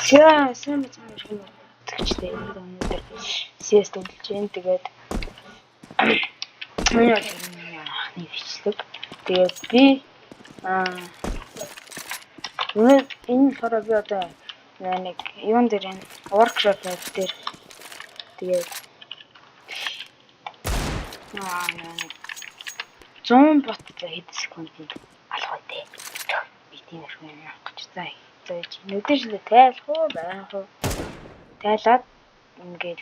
Сайн мэдсэн шиг нэгтгэжтэй өнөөдөр CS тоглож байна. Тэгээд миний анхны бичлэг. Тэгээд би энэ болохоор би одоо нэг юун дээр энэ workshop дээр тэгээд 100 бот хэд секундд алах үү? Би тийм их юм явах гэж заа. Нүдэн шилээ тайлах уу байх уу? Тайлаад ингээд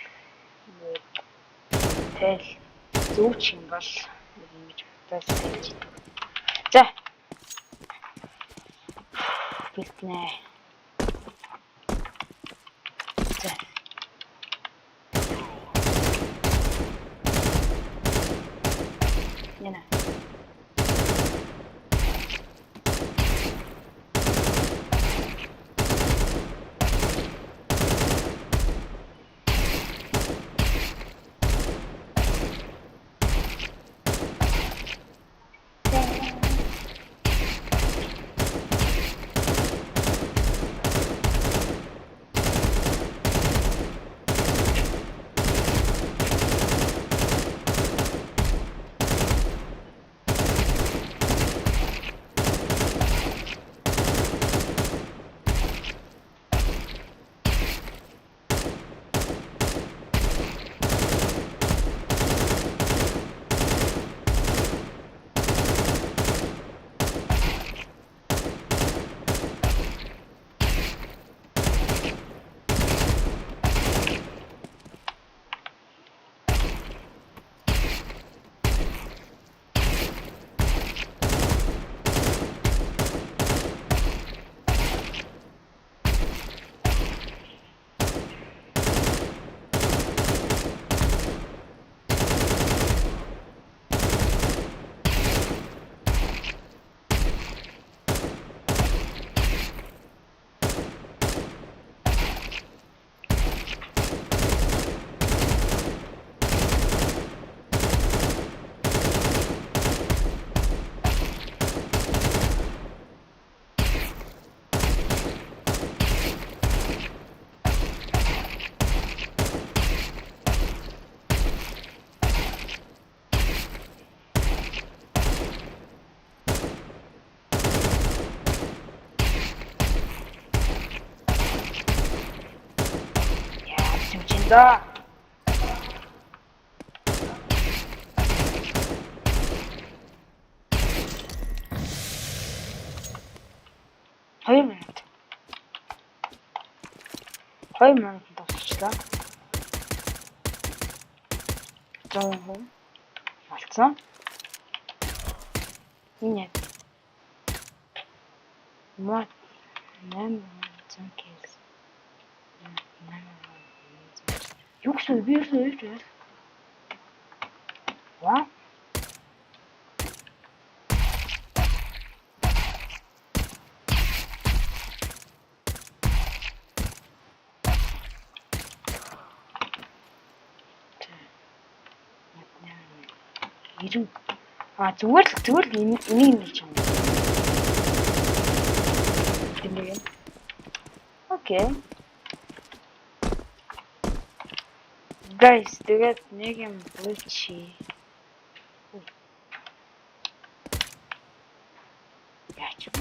тайл зүүч юм бол ингэж бодож тайлж идэв. За. Бэлтнэ. За. Яна. Да. Хоёр минут дуусчлаа. 100% болцсон. Энэ мод 800 кг. Юу гэсэн би юу What? Зүгээр л энийг хийж юм. Тэмдэг. Окей. Guys, тэгээд нэг юм болчих. Яач.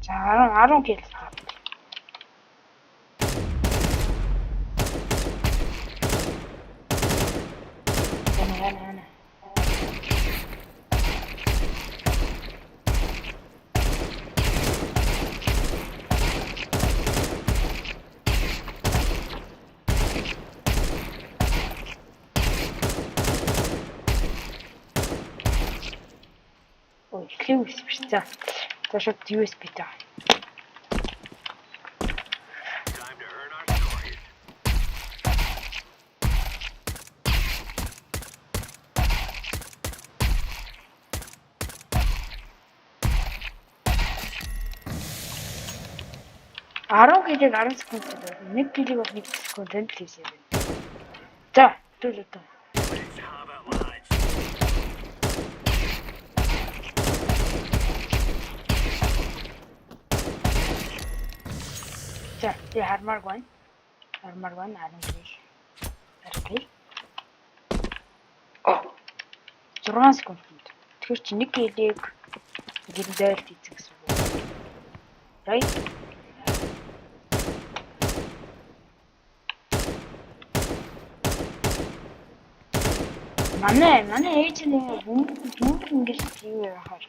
За 10 кг. Ой, USB биш. За шууд USB таа. 10 кг 10 секунд болоод 1 кг бол 1 секундэд л хийсэн юм. За, төлөвлөлт. За, я хармааргүй байна. 10 кг. Оо. 6 секунд. Тэгэхээр чи 1 кг-ийг гэрдэлт хийх гэсэн үг. Right? Манай ээж нь бүгд ингэж тийм яахаар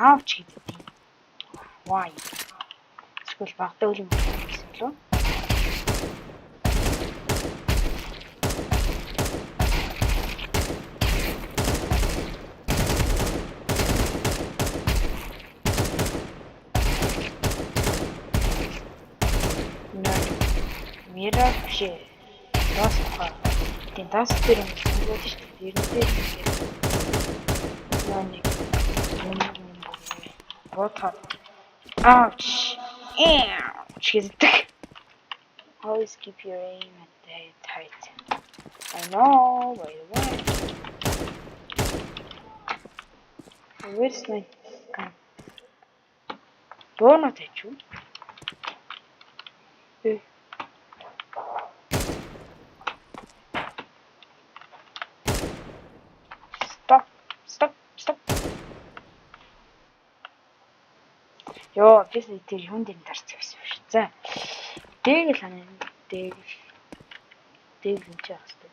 аавч гэдэг. Why? Эсвэл багтаа үл юм гэсэн лөө. Мира вообще дасха. Тэн дас дээр юм болоод шүү дээ. Ерөнхийдөө вот. Ouch. Чиздэг. Always keep your aim at the head tight. I know, by the way. Where's my gun? Don't touch you. Stop. Ёо, би тэр юун дээр дарчих гэсэн шүү. За. Дээгэл хана. Дээгэл энэ ч яах вэ?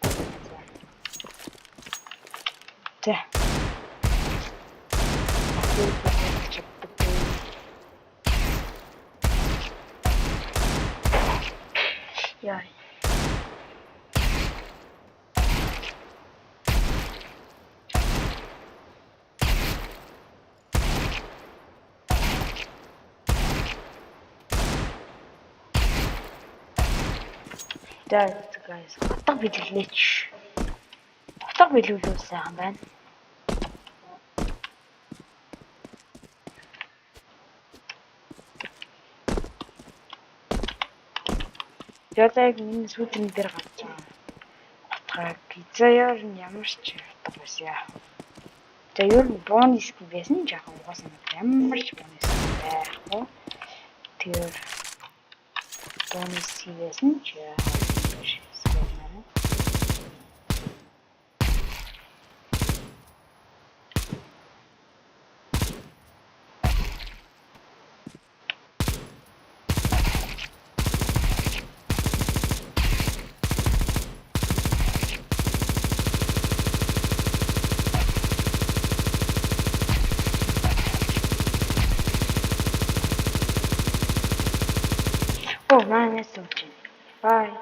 За. Яа. Guys, утга биелүүлээч. Утга биелүүлвэл сайхан байна. Яг миний сүүтрэн дээр гарч байгаа. Утга гизаяар нь ямар ч утга байсан яа. За ер нь бонус байсан жаахан угаасаа ямар ч бонус байхгүй. Тэр бонус хийсэн ч яа. Oh, man, that's so cute. Bye.